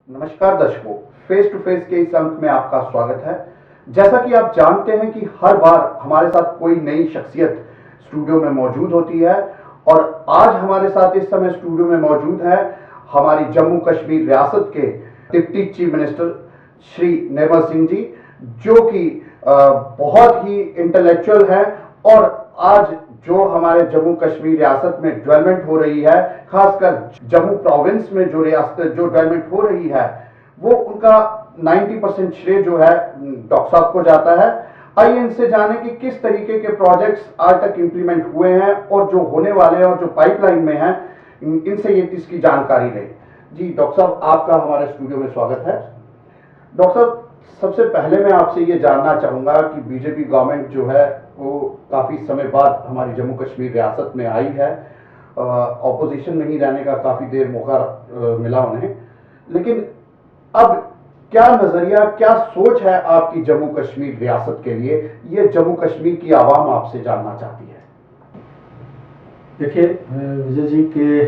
नमस्कार दर्शकों, face to face के इस अंक में आपका स्वागत है। जैसा कि आप जानते हैं कि हर बार हमारे साथ कोई नई शख्सियत स्टूडियो में मौजूद होती है और आज हमारे साथ इस समय स्टूडियो में मौजूद है हमारी जम्मू कश्मीर रियासत के deputy chief minister Shri Nirmal Singh जी, जो कि बहुत ही इंटेलेक्चुअल है। और आज जो हमारे जम्मू कश्मीर रियासत में डेवलपमेंट हो रही है, खासकर जम्मू प्रोविंस में जो डेवलपमेंट हो रही है, वो उनका 90% श्रेय जो है डॉक्टर साहब को जाता है। आइए इनसे जाने कि किस तरीके के प्रोजेक्ट्स आज तक इंप्लीमेंट हुए हैं और जो होने वाले हैं और जो पाइपलाइन में हैं, इनसे ये इसकी जानकारी लें। जी डॉक्टर साहब, आपका हमारे स्टूडियो में स्वागत है। डॉक्टर साहब, सबसे पहले मैं आपसे ये जानना चाहूंगा कि बीजेपी गवर्नमेंट जो है वो काफी समय बाद हमारी जम्मू कश्मीर रियासत में आई है। ऑपोजिशन में ही रहने का काफी देर मौका मिला उन्हें, लेकिन अब क्या नजरिया, क्या सोच है आपकी जम्मू कश्मीर रियासत के लिए, ये जम्मू कश्मीर की आवाम आपसे जानना चाहती है। देखिए विजय जी के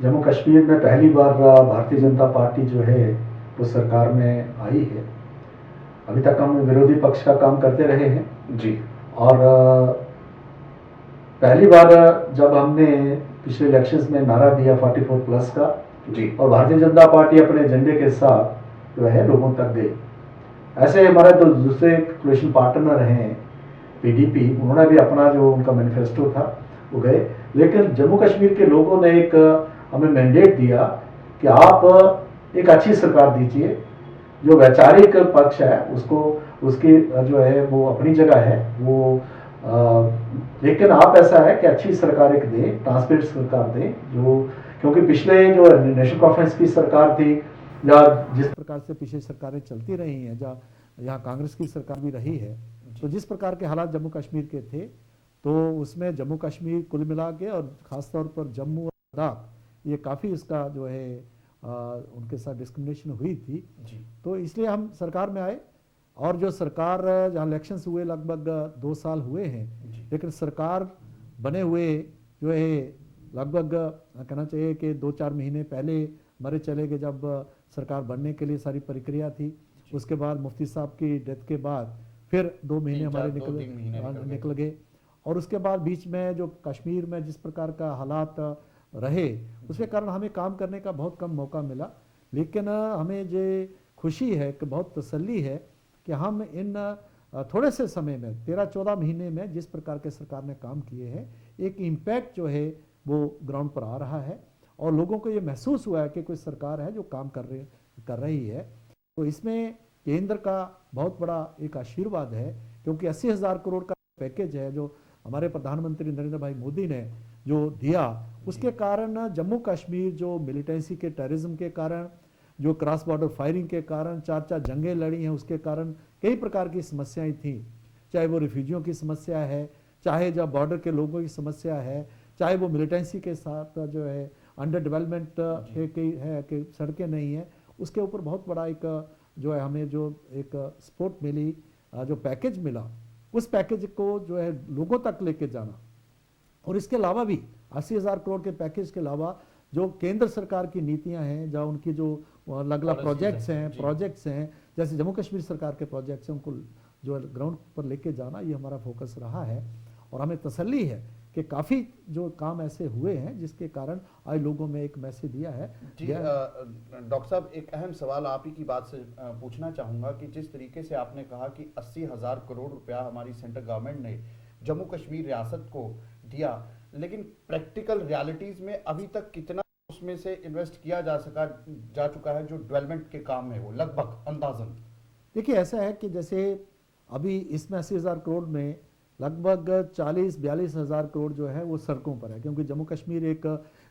जम्मू कश्मीर में पहली बार भारतीय जनता पार्टी जो है वो सरकार में आई है। अभी तक हम विरोधी पक्ष का काम करते रहे हैं जी। और पहली बार जब हमने पिछले इलेक्शंस में नारा दिया 44+ का जी, और भारतीय जनता पार्टी अपने एजेंडे के साथ जो है लोगों तक गई। ऐसे हमारे जो दूसरे कोलिशन पार्टनर हैं पीडीपी, उन्होंने भी अपना जो उनका मैनिफेस्टो था वो गए, लेकिन जम्मू कश्मीर के लोगों ने एक हमें मैंडेट दिया कि आप एक अच्छी सरकार दीजिए। जो वैचारिक पक्ष है उसको, उसकी जो है वो अपनी जगह है वो, लेकिन आप ऐसा है कि अच्छी सरकार एक दें, ट्रांसपेरेंट सरकार दें। जो क्योंकि पिछले जो नेशनल कॉन्फ्रेंस की सरकार थी या जिस प्रकार से पिछली सरकारें चलती रही हैं, जहाँ यहाँ कांग्रेस की सरकार भी रही है, तो जिस प्रकार के हालात जम्मू कश्मीर के थे, तो उसमें जम्मू कश्मीर कुल मिला के और ख़ासतौर पर जम्मू और लद्दाख, ये काफ़ी इसका जो है उनके साथ डिस्क्रिमिनेशन हुई थी जी। तो इसलिए हम सरकार में आए। और जो सरकार, जहाँ इलेक्शंस हुए लगभग 2 साल हुए हैं, लेकिन सरकार बने हुए जो है लगभग कहना चाहिए कि 2-4 महीने पहले मरे चले गए, जब सरकार बनने के लिए सारी प्रक्रिया थी। उसके बाद मुफ्ती साहब की डेथ के बाद फिर 2 महीने हमारे निकल गए। और उसके बाद बीच में जो कश्मीर में जिस प्रकार का हालात रहे, उसके कारण हमें काम करने का बहुत कम मौका मिला। लेकिन हमें जो खुशी है, कि बहुत तसल्ली है कि हम इन थोड़े से समय में 13-14 महीने में जिस प्रकार के सरकार ने काम किए हैं, एक इम्पैक्ट जो है वो ग्राउंड पर आ रहा है और लोगों को ये महसूस हुआ है कि कोई सरकार है जो काम कर रही है। तो इसमें केंद्र का बहुत बड़ा एक आशीर्वाद है, क्योंकि 80,000 करोड़ का पैकेज है जो हमारे प्रधानमंत्री नरेंद्र भाई मोदी ने जो दिया, उसके कारण जम्मू कश्मीर जो मिलिटेंसी के टेररिज्म के कारण, जो क्रॉस बॉर्डर फायरिंग के कारण 4-4 जंगें लड़ी हैं, उसके कारण कई प्रकार की समस्याएं थी। चाहे वो रिफ्यूजियों की समस्या है, चाहे जब बॉर्डर के लोगों की समस्या है, चाहे वो मिलिटेंसी के साथ जो है अंडर डेवलपमेंट है कि सड़कें नहीं हैं, उसके ऊपर बहुत बड़ा एक जो है हमें जो एक सपोर्ट मिली, जो पैकेज मिला, उस पैकेज को जो है लोगों तक लेके जाना। और इसके अलावा भी 80,000 करोड़ के पैकेज के अलावा जो केंद्र सरकार की नीतियां हैं, जहाँ उनकी जो अलग अलग प्रोजेक्ट्स हैं, जैसे जम्मू कश्मीर सरकार के प्रोजेक्ट्स हैं, उनको जो ग्राउंड पर लेके जाना, ये हमारा फोकस रहा है। और हमें तसल्ली है कि काफ़ी जो काम ऐसे हुए हैं जिसके कारण आज लोगों में एक मैसेज दिया है। जी डॉक्टर साहब, एक अहम सवाल आप ही की बात से पूछना चाहूँगा कि जिस तरीके से आपने कहा कि 80,000 करोड़ रुपया हमारी सेंट्रल गवर्नमेंट ने जम्मू कश्मीर रियासत को दिया, लेकिन प्रैक्टिकल रियलिटीज़ में अभी तक कितना उसमें से इन्वेस्ट किया जा चुका है जो डेवलपमेंट के काम है, वो लगभग अंदाजन? देखिए ऐसा है कि जैसे अभी इसमें 80,000 करोड़ में लगभग 40-42 हज़ार करोड़ जो है वो सड़कों पर है, क्योंकि जम्मू कश्मीर एक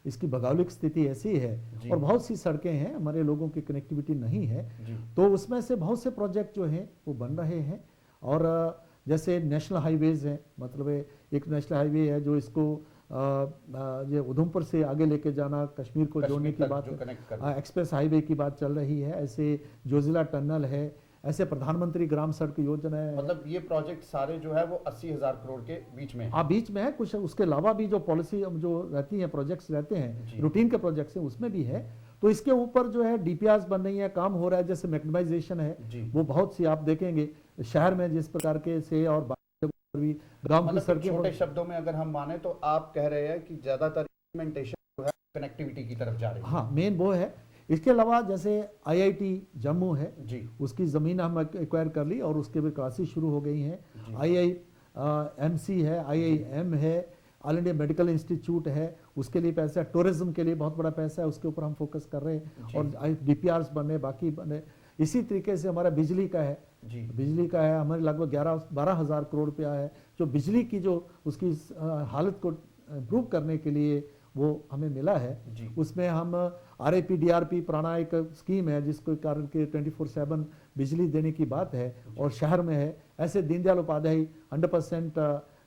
इसकी भौगोलिक स्थिति ऐसी है और बहुत सी सड़कें हैं, हमारे लोगों की कनेक्टिविटी नहीं है, तो उसमें से बहुत से प्रोजेक्ट जो हैं वो बन रहे हैं। और जैसे नेशनल हाईवेज हैं, मतलब एक नेशनल हाईवे है जो इसको ये उधमपुर से आगे लेके जाना, कश्मीर को जोड़ने की बात, एक्सप्रेस हाईवे की बात चल रही है। ऐसे जोजिला टनल है, ऐसे प्रधानमंत्री ग्राम सड़क योजना है। मतलब ये प्रोजेक्ट सारे जो है वो 80,000 करोड़ के बीच में, हाँ बीच में है। कुछ उसके अलावा भी जो पॉलिसी जो रहती है, प्रोजेक्ट्स रहते हैं, रूटीन के प्रोजेक्ट्स हैं, उसमें भी है। तो इसके ऊपर जो है डीपीआर बन रही है, काम हो रहा है, जैसे मैकेनाइजेशन है जी। वो बहुत सी आप देखेंगे शहर में जिस प्रकार के से और बाकी जगहों पर भी गांव की मतलब कि सड़कें छोटे शब्दों में अगर हम माने तो आप कह रहे हैं कि ज्यादातर इम्प्लीमेंटेशन जो है कनेक्टिविटी की तरफ जा रही है। हाँ मेन वो है। इसके अलावा जैसे आईआईटी जम्मू है, जी उसकी ज़मीन हम एक्वायर कर ली और उसके भी क्लासेस शुरू हो गई हैं। जी आईआईएमसी है, आईआईएम है, ऑल इंडिया मेडिकल इंस्टीट्यूट है, उसके लिए पैसा है। टूरिज्म के लिए बहुत बड़ा पैसा है, उसके ऊपर हम फोकस कर रहे हैं। जी। और डीपीआर बने, बाकी बने। इसी तरीके से हमारा बिजली का है, जी बिजली का है हमारे लगभग 11-12 हज़ार करोड़ रुपया है, जो बिजली की जो उसकी हालत को इम्प्रूव करने के लिए वो हमें मिला है। जी उसमें हम आरएपी डीआरपी पुराना एक स्कीम है जिसको कारण के 24/7 बिजली देने की बात है और शहर में है। ऐसे दीनदयाल उपाध्याय 100%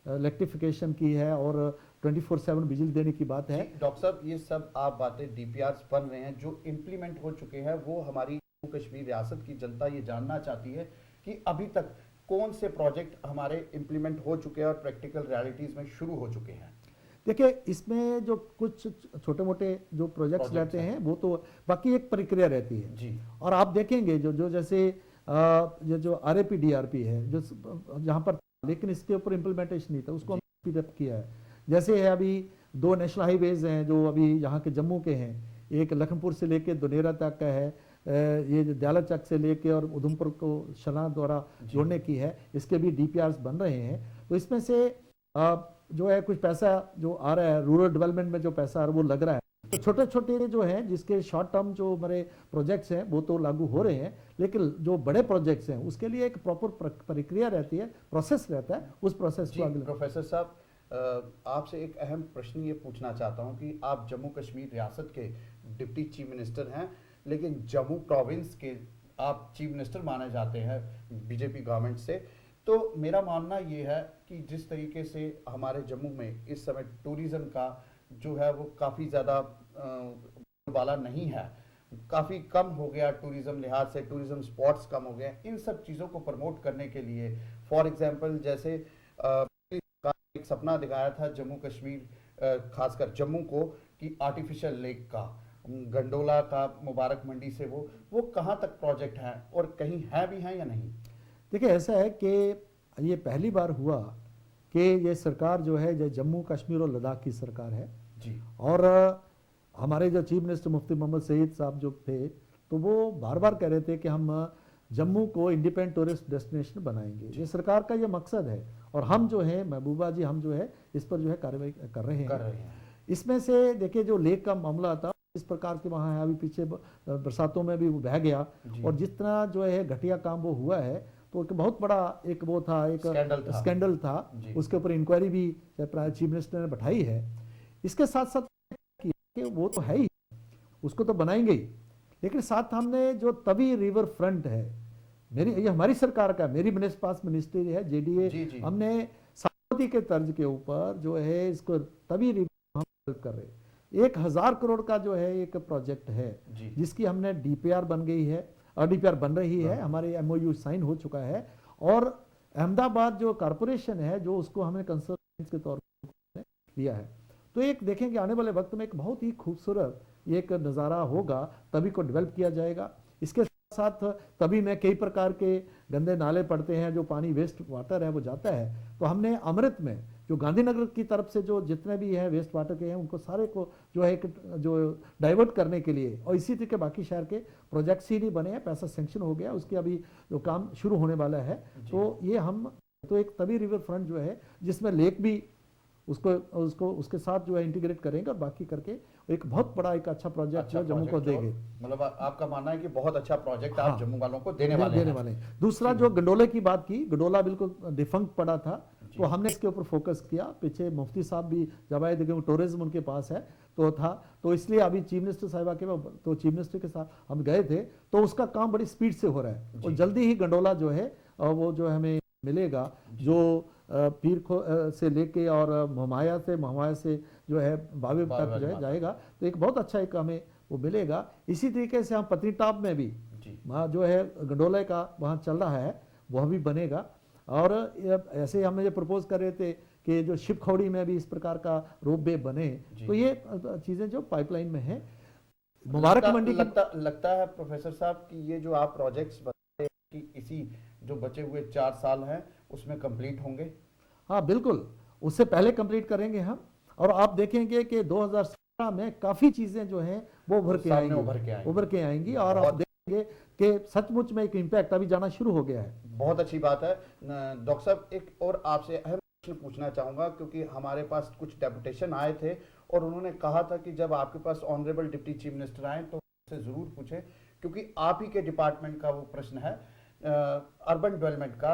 इलेक्ट्रिफिकेशन की है और 24/7 बिजली देने की बात है। डॉक्टर साहब, ये सब आप बातें डीपीआर बन रहे हैं जो इम्प्लीमेंट हो चुके हैं, वो हमारी जम्मू कश्मीर रियासत की जनता ये जानना चाहती है कि अभी तक कौन से प्रोजेक्ट हमारे इम्प्लीमेंट हो चुके हैं और प्रैक्टिकल रियलिटीज में शुरू हो चुके हैं। देखिए इसमें जो कुछ छोटे मोटे जो प्रोजेक्ट्स रहते हैं वो तो बाकी एक प्रक्रिया रहती है जी और आप देखेंगे जो जैसे ये जो आरएपी डीआरपी है जो जहाँ पर, लेकिन इसके ऊपर इम्प्लीमेंटेशन नहीं था, उसको हम स्पीड अप किया है। जैसे है अभी 2 नेशनल हाईवेज हैं जो अभी यहाँ के जम्मू के हैं, एक लखनपुर से लेके दुनेरा तक का है, ये जो दयाला चक से लेके और उधमपुर को शना द्वारा जोड़ने की है, इसके भी डीपीआर बन रहे हैं। तो इसमें से जो है कुछ पैसा जो आ रहा है रूरल डेवलपमेंट में, जो पैसा आ रहा है वो लग रहा है। तो छोटे छोटे जो हैं जिसके शॉर्ट टर्म जो हमारे प्रोजेक्ट्स हैं वो तो लागू हो रहे हैं, लेकिन जो बड़े प्रोजेक्ट्स हैं उसके लिए एक प्रॉपर प्रक्रिया रहती है, प्रोसेस रहता है, उस प्रोसेस को आगे। प्रोफेसर साहब, आपसे एक अहम प्रश्न ये पूछना चाहता हूँ कि आप जम्मू कश्मीर रियासत के डिप्टी चीफ मिनिस्टर हैं, लेकिन जम्मू प्रोविंस के आप चीफ मिनिस्टर माने जाते हैं बीजेपी गवर्नमेंट से। तो मेरा मानना ये है कि जिस तरीके से हमारे जम्मू में इस समय टूरिज्म का जो है वो काफ़ी ज़्यादा बोलबाला नहीं है, काफ़ी कम हो गया टूरिज्म लिहाज से, टूरिज्म स्पॉट्स कम हो गए। इन सब चीज़ों को प्रमोट करने के लिए फॉर एग्जांपल जैसे एक सपना दिखाया था जम्मू कश्मीर खासकर जम्मू को कि आर्टिफिशियल लेक का, गंडोला का, मुबारक मंडी से वो कहाँ तक प्रोजेक्ट हैं और कहीं है भी हैं या नहीं। देखिए ऐसा है कि ये पहली बार हुआ कि ये सरकार जो है ये जम्मू कश्मीर और लद्दाख की सरकार है जी और हमारे जो चीफ मिनिस्टर मुफ्ती मोहम्मद सईद साहब जो थे तो वो बार बार कह रहे थे कि हम जम्मू को इंडिपेंडेंट टूरिस्ट डेस्टिनेशन बनाएंगे, ये सरकार का ये मकसद है। और हम जो है महबूबा जी हम जो है इस पर जो है कार्रवाई कर रहे हैं। इसमें से देखिए जो लेक का मामला था इस प्रकार के वहाँ है, अभी पीछे बरसातों में भी वो बह गया और जितना जो है घटिया काम वो हुआ है तो एक बहुत बड़ा एक वो था, एक स्कैंडल था। उसके ऊपर इंक्वायरी भी चीफ मिनिस्टर ने बैठाई है। इसके साथ साथ कि वो तो है ही, उसको तो बनाएंगे ही, लेकिन साथ हमने जो तवी रिवर फ्रंट है, ये हमारी सरकार का, मेरी पास मिनिस्ट्री है जेडीए, हमने साबरमती के तर्ज के ऊपर जो है इसको तवी रिवर हम कर रहे हैं। 1000 करोड़ का जो है एक प्रोजेक्ट है जिसकी हमने डीपीआर बन गई है और डीपीआर बन रही है, हमारे एमओयू साइन हो चुका है और अहमदाबाद जो कॉरपोरेशन है जो उसको हमने कंसल्टेंट के तौर पर लिया है। तो एक देखेंगे आने वाले वक्त में एक बहुत ही खूबसूरत एक नज़ारा होगा, तभी को डेवलप किया जाएगा। इसके साथ तभी में कई प्रकार के गंदे नाले पड़ते हैं, जो पानी वेस्ट वाटर है वो जाता है, तो हमने अमृत में जो गांधीनगर की तरफ से जो जितने भी हैं वेस्ट वाटर के हैं उनको सारे को जो है जो डाइवर्ट करने के लिए, और इसी तरीके बाकी शहर के प्रोजेक्ट्स ही नहीं बने हैं, पैसा सेंक्शन हो गया, उसके अभी जो काम शुरू होने वाला है। तो ये हम तो एक तवी रिवर फ्रंट जो है जिसमें लेक भी उसको उसके साथ जो है इंटीग्रेट करेंगे और बाकी करके एक बहुत बड़ा एक अच्छा प्रोजेक्ट जो जम्मू को देंगे। मतलब आपका मानना है कि बहुत अच्छा प्रोजेक्ट आप जम्मू वालों को देने वाले हैं। दूसरा जो गंडोले की बात की, गंडोला बिल्कुल डिफंक्ट पड़ा था तो हमने इसके ऊपर फोकस किया। पीछे मुफ्ती साहब भी जब आए थे क्योंकि टूरिज्म उनके पास है तो था, तो इसलिए अभी चीफ मिनिस्टर साहिबा के तो चीफ मिनिस्टर के साथ हम गए थे, तो उसका काम बड़ी स्पीड से हो रहा है और जल्दी ही गंडोला जो है वो जो हमें मिलेगा, जो पीर से लेके और महमाया से जो है बावे तक जो है जाएगा, तो एक बहुत अच्छा एक हमें वो मिलेगा। इसी तरीके से हम पत्नीटॉप में भी वहाँ जो है गंडोला का वहाँ चल रहा है वह भी बनेगा। और ऐसे हम ये प्रपोज कर रहे थे कि जो शिवखौड़ी में भी इस प्रकार का रोप वे बने, तो ये चीज़ें जो पाइपलाइन में हैं। मुबारक मंडी की लगता है प्रोफेसर साहब कि ये जो आप प्रोजेक्ट्स बताए कि इसी जो बचे हुए 4 साल हैं उसमें कंप्लीट होंगे। हाँ बिल्कुल, उससे पहले कंप्लीट करेंगे हम। और आप देखेंगे कि 2017 में काफ़ी चीज़ें जो हैं वो उभर के आएंगी, उभर के आएंगी, और आप देखेंगे कि सचमुच में एक इम्पैक्ट अभी जाना शुरू हो गया है। बहुत अच्छी बात है। डॉक्टर साहब, एक और आपसे अहम प्रश्न पूछना चाहूँगा, क्योंकि हमारे पास कुछ डेपुटेशन आए थे और उन्होंने कहा था कि जब आपके पास ऑनरेबल डिप्टी चीफ मिनिस्टर आए तो उनसे ज़रूर पूछें, क्योंकि आप ही के डिपार्टमेंट का वो प्रश्न है, अर्बन डेवलपमेंट का,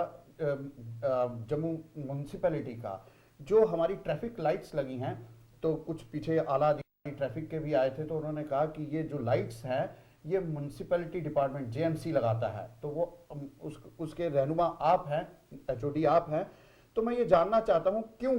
जम्मू म्यूनसिपैलिटी का, जो हमारी ट्रैफिक लाइट्स लगी हैं। तो कुछ पीछे आला अधिकारी ट्रैफिक के भी आए थे, तो उन्होंने कहा कि ये जो लाइट्स हैं ये म्यूनसिपैलिटी डिपार्टमेंट जेएमसी लगाता है, तो वो उसके रहनुमा आप हैं, एचओडी आप हैं। तो मैं ये जानना चाहता हूँ क्यों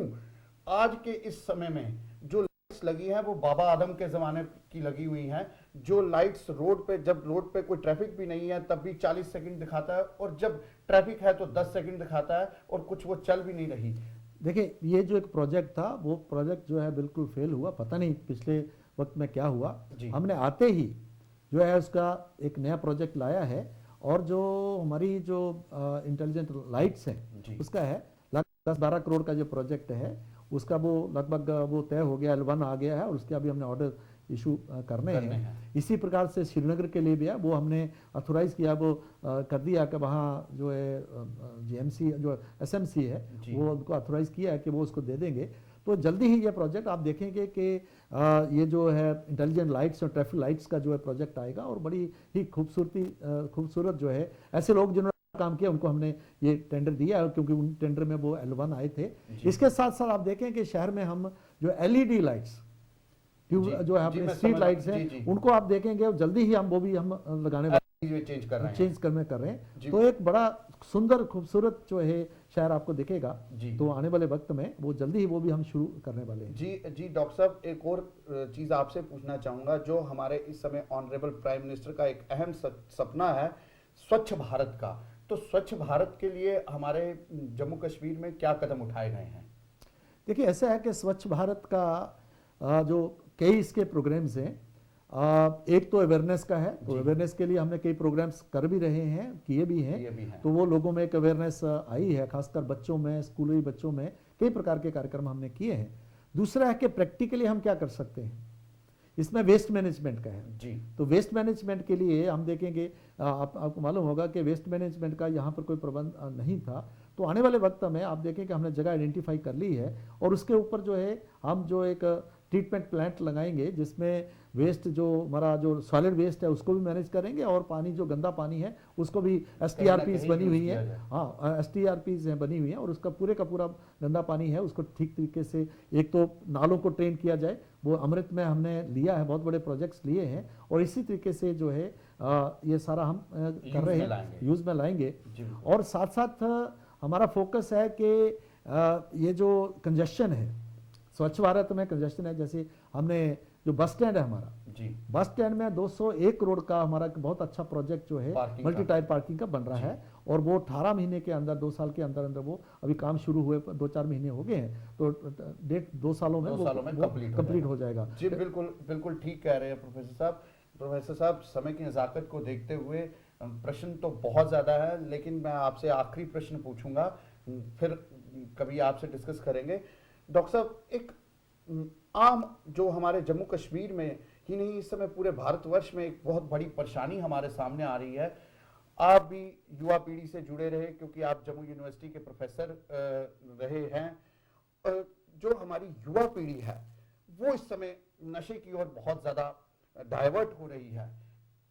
आज के इस समय में जो लाइट्स लगी हैं वो बाबा आदम के ज़माने की लगी हुई हैं, जो लाइट्स रोड पे, जब रोड पे कोई ट्रैफिक भी नहीं है तब भी 40 सेकंड दिखाता है, और जब ट्रैफिक है तो 10 सेकंड दिखाता है, और कुछ वो चल भी नहीं रही। देखिए, ये जो एक प्रोजेक्ट था वो प्रोजेक्ट जो है बिल्कुल फेल हुआ, पता नहीं पिछले वक्त में क्या हुआ। हमने आते ही जो है उसका एक नया प्रोजेक्ट लाया है, और जो हमारी जो इंटेलिजेंट लाइट्स हैं उसका है 10-12 करोड़ का जो प्रोजेक्ट है उसका वो लगभग वो तय हो गया, L1 आ गया है, और उसके अभी हमने ऑर्डर इशू करने हैं। इसी प्रकार से श्रीनगर के लिए भी है, वो हमने अथोराइज किया, वो कर दिया कि वहाँ जो है जीएमसी जो एसएमसी है वो उनको अथोराइज किया है कि वो उसको दे देंगे। तो जल्दी ही ये प्रोजेक्ट आप देखेंगे कि ये जो है इंटेलिजेंट लाइट्स और ट्रैफिक लाइट्स का जो है प्रोजेक्ट आएगा, और बड़ी ही खूबसूरत जो है, ऐसे लोग जिन्होंने काम किया उनको हमने ये टेंडर दिया है, क्योंकि उन टेंडर में वो L1 आए थे। इसके साथ साथ आप देखें कि शहर में हम जो LED लाइट्स जो है अपने स्ट्रीट लाइट्स हैं उनको आप देखेंगे जल्दी ही हम वो भी हम लगाने वाले चेंज कर रहे हैं। तो एक बड़ा सुंदर खूबसूरत जो है शहर आपको दिखेगा। तो आने वाले वक्त में वो जल्दी ही वो भी हम शुरू करने वाले हैं। जी डॉक्टर साहब, एक और चीज आपसे पूछना चाहूंगा, जो हमारे इस समय ऑनरेबल प्राइम मिनिस्टर का एक अहम सपना है स्वच्छ भारत का, तो स्वच्छ भारत के लिए हमारे जम्मू कश्मीर में क्या कदम उठाए गए हैं? देखिए, ऐसा है कि स्वच्छ भारत का जो कई इसके प्रोग्राम्स हैं, एक तो अवेयरनेस का है, तो अवेयरनेस के लिए हमने कई प्रोग्राम्स कर भी रहे हैं, किए भी हैं। तो वो लोगों में एक अवेयरनेस आई है, खासकर बच्चों में, स्कूली बच्चों में कई प्रकार के कार्यक्रम हमने किए हैं। दूसरा है कि प्रैक्टिकली हम क्या कर सकते हैं, इसमें वेस्ट मैनेजमेंट का है जी। तो वेस्ट मैनेजमेंट के लिए हम देखेंगे, आपको मालूम होगा कि वेस्ट मैनेजमेंट का यहाँ पर कोई प्रबंध नहीं था। तो आने वाले वक्त में आप देखें कि हमने जगह आइडेंटिफाई कर ली है, और उसके ऊपर जो है हम जो एक ट्रीटमेंट प्लांट लगाएंगे, जिसमें वेस्ट जो हमारा जो सॉलिड वेस्ट है उसको भी मैनेज करेंगे, और पानी जो गंदा पानी है उसको भी STRPs बनी हुई है, हाँ STRPs हैं बनी हुई है, और उसका पूरे का पूरा गंदा पानी है उसको ठीक तरीके से, एक तो नालों को ट्रेन किया जाए, वो अमृत में हमने लिया है, बहुत बड़े प्रोजेक्ट्स लिए हैं, और इसी तरीके से जो है ये सारा हम कर रहे हैं, यूज में लाएंगे। और साथ साथ हमारा फोकस है कि ये जो कंजेशन है स्वच्छ भारत में, कंजेशन है, जैसे हमने जो बस स्टैंड है हमारा बस स्टैंड में 201 करोड़ का हमारा बहुत अच्छा प्रोजेक्ट जो है मल्टी टायर पार्किंग का बन रहा है, और वो 18 महीने के अंदर, 2 साल के अंदर अंदर वो अभी काम शुरू हुए 2-4 महीने हो गए हैं, तो 2 सालों में कंप्लीट हो जाएगा। जी बिल्कुल ठीक कह रहे हैं प्रोफेसर साहब। समय की नज़ाकत को देखते हुए प्रश्न तो बहुत ज़्यादा है, लेकिन मैं आपसे आखिरी प्रश्न पूछूंगा, फिर कभी आपसे डिस्कस करेंगे। डॉक्टर साहब, एक आम जो हमारे जम्मू कश्मीर में ही नहीं, इस समय पूरे भारतवर्ष में एक बहुत बड़ी परेशानी हमारे सामने आ रही है। आप भी युवा पीढ़ी से जुड़े रहे, क्योंकि आप जम्मू यूनिवर्सिटी के प्रोफेसर रहे हैं। जो हमारी युवा पीढ़ी है वो इस समय नशे की ओर बहुत ज़्यादा डाइवर्ट हो रही है।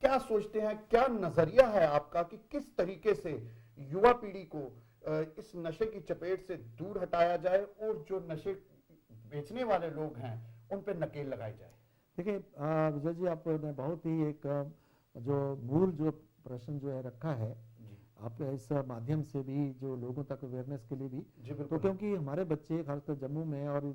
क्या सोचते हैं, क्या नजरिया है आपका कि किस तरीके से युवा पीढ़ी को इस नशे की चपेट से दूर हटाया जाए, और जो नशे बेचने वाले लोग हैं उन पर नकेल लगाई जाए? देखिए विजय जी, आपने बहुत ही एक जो मूल जो प्रश्न जो है रखा है, आप इस माध्यम से भी जो लोगों तक अवेयरनेस के लिए भी, तो क्योंकि हमारे बच्चे खासकर जम्मू में और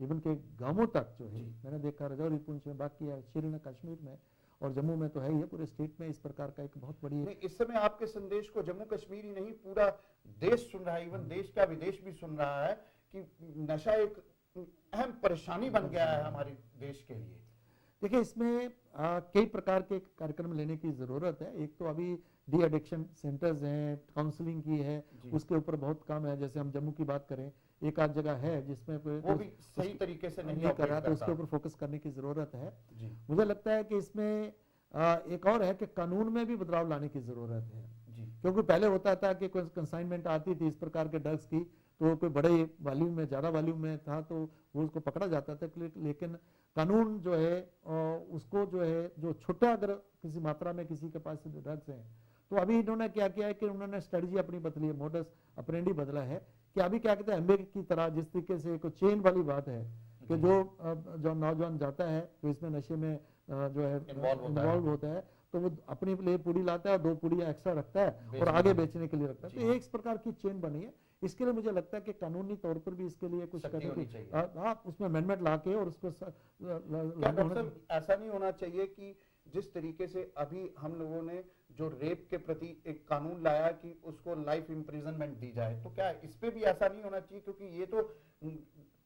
इवन के गांवों तक जो है, मैंने देखा राजौरी, पुंछ में, बाकी श्रीनगर कश्मीर में और जम्मू में तो है ही है, पूरे स्टेट में इस प्रकार का एक बहुत बड़ी इस समय आपके संदेश को जम्मू कश्मीर ही नहीं पूरा देश सुन रहा है, इवन देश का विदेश भी सुन रहा है कि नशा एक अहम परेशानी बन गया है हमारे देश के लिए। देखिए इसमें कई प्रकार के कार्यक्रम लेने की ज़रूरत है। एक तो अभी डी एडिक्शन सेंटर्स हैं, काउंसलिंग की है, उसके ऊपर बहुत काम है। जैसे हम जम्मू की बात करें, एक आध जगह है जिसमें वो भी सही तरीके से नहीं कर रहा, तो उसके ऊपर फोकस करने की ज़रूरत है। मुझे लगता है कि इसमें एक और है कि कानून में भी बदलाव लाने की ज़रूरत है। क्योंकि पहले होता था कि कोई कंसाइनमेंट आती थी इस प्रकार के ड्रग्स की, तो कोई बड़े वॉल्यूम में, ज़्यादा वॉल्यूम में था तो वो उसको पकड़ा जाता था। लेकिन कानून जो है उसको जो है, जो छोटा अगर किसी मात्रा में किसी के पास ड्रग्स हैं, तो अभी इन्होंने क्या किया है कि उन्होंने स्ट्रेटजी अपनी बदली है, मोडस ऑपरेंडी बदला है कि अभी क्या कहते हैं, एमबे की तरह जिस तरीके से एक चेन वाली बात है कि जो नौजवान जाता है, जो इसमें नशे में जो है इन्वॉल्व होता है, तो वो अपने लिए पूड़ी लाता है, 2 पूड़ियां एक्स्ट्रा रखता है और आगे बेचने के लिए रखता है। तो एक प्रकार की चेन बनी है। इसके लिए मुझे लगता है कि कानूनी तौर पर भी इसके लिए कुछ उसमें अमेंडमेंट लाके और उसको ऐसा नहीं होना चाहिए कि जिस तरीके से अभी हम लोगों ने जो रेप के प्रति एक कानून लाया कि उसको लाइफ इम्प्रिजनमेंट दी जाए, तो क्या इस पे भी ऐसा नहीं होना चाहिए? क्योंकि ये तो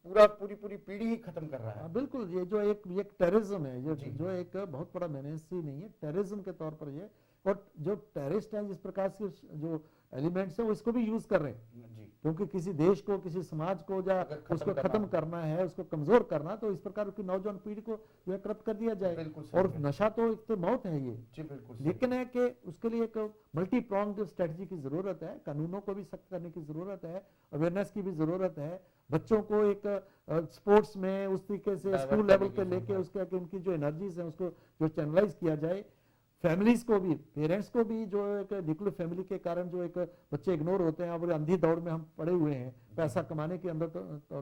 पूरी पीढ़ी ही खत्म कर रहा है। बिल्कुल, ये जो एक टेररिज्म है, ये जो एक बहुत बड़ा मेनेस ही नहीं है, टेररिज्म के तौर पर ये, और जो टेररिस्ट हैं जिस प्रकार से जो एलिमेंट्स हैं वो इसको भी यूज कर रहे हैं जी। क्योंकि किसी देश को, किसी समाज को या उसको खत्म करना है, उसको कमजोर करना, तो इस प्रकार की नौजवान पीढ़ी को जो है करप्ट कर दिया जाए। और नशा तो एक तो मौत है ये जी, बिल्कुल। लेकिन है कि उसके लिए एक मल्टी प्रॉन्ग स्ट्रेटजी की जरूरत है, कानूनों को भी सख्त करने की जरूरत है, अवेयरनेस की भी जरूरत है, बच्चों को एक स्पोर्ट्स में उस तरीके से स्कूल लेवल पे लेके उसके उनकी जो एनर्जीज है उसको जो चैनलाइज किया जाए। फैमिलीज को भी, पेरेंट्स को भी, जो एक न्यूक्लियर फैमिली के कारण जो एक बच्चे इग्नोर होते हैं, और अंधी दौड़ में हम पड़े हुए हैं, पैसा कमाने के अंदर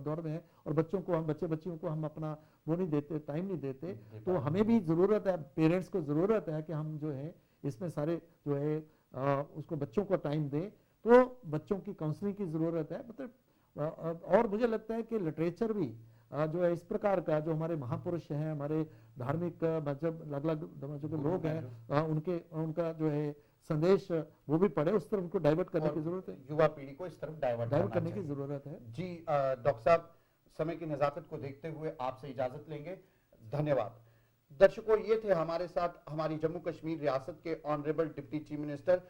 दौड़ में हैं, और बच्चों को हम, बच्चियों को हम अपना वो नहीं देते, टाइम नहीं देते। तो हमें भी जरूरत है, पेरेंट्स को जरूरत है कि हम जो है इसमें सारे जो है उसको बच्चों को टाइम दें। तो बच्चों की काउंसलिंग की जरूरत है। मतलब और मुझे लगता है कि लिटरेचर भी जो है इस प्रकार का, जो हमारे महापुरुष हैं, हमारे धार्मिक मजहब अलग अलग मजहब के लोग हैं, उनका जो है संदेश वो भी पढ़े, उस तरफ उनको डाइवर्ट करने की जरूरत है, युवा पीढ़ी को इस तरफ डाइवर्ट करने की जरूरत है जी। डॉक्टर साहब, समय की नजाकत को देखते हुए आपसे इजाजत लेंगे, धन्यवाद। दर्शकों, ये थे हमारे साथ हमारी जम्मू कश्मीर रियासत के honourable deputy chief minister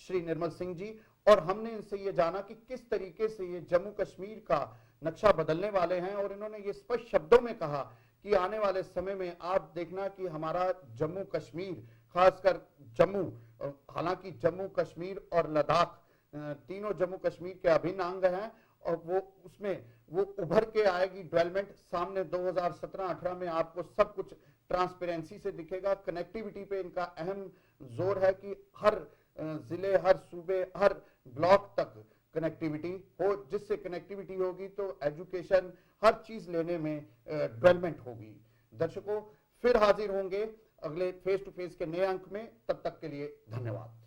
Shri Nirmal Singh ji, और हमने इनसे ये जाना कि किस तरीके से ये जम्मू कश्मीर का नक्शा बदलने वाले हैं। और इन्होंने ये स्पष्ट शब्दों में कहा कि आने वाले समय में आप देखना कि हमारा जम्मू कश्मीर, खासकर जम्मू, हालांकि जम्मू कश्मीर और लद्दाख तीनों जम्मू कश्मीर के अभिन्न अंग हैं, और वो उसमें वो उभर के आएगी डेवलपमेंट। सामने 2017-18 में आपको सब कुछ ट्रांसपेरेंसी से दिखेगा। कनेक्टिविटी पे इनका अहम जोर है कि हर जिले, हर सूबे, हर ब्लॉक तक कनेक्टिविटी हो, जिससे कनेक्टिविटी होगी तो एजुकेशन, हर चीज लेने में डेवलपमेंट होगी। दर्शकों, फिर हाजिर होंगे अगले फेस टू फेस के नए अंक में, तब तक के लिए धन्यवाद।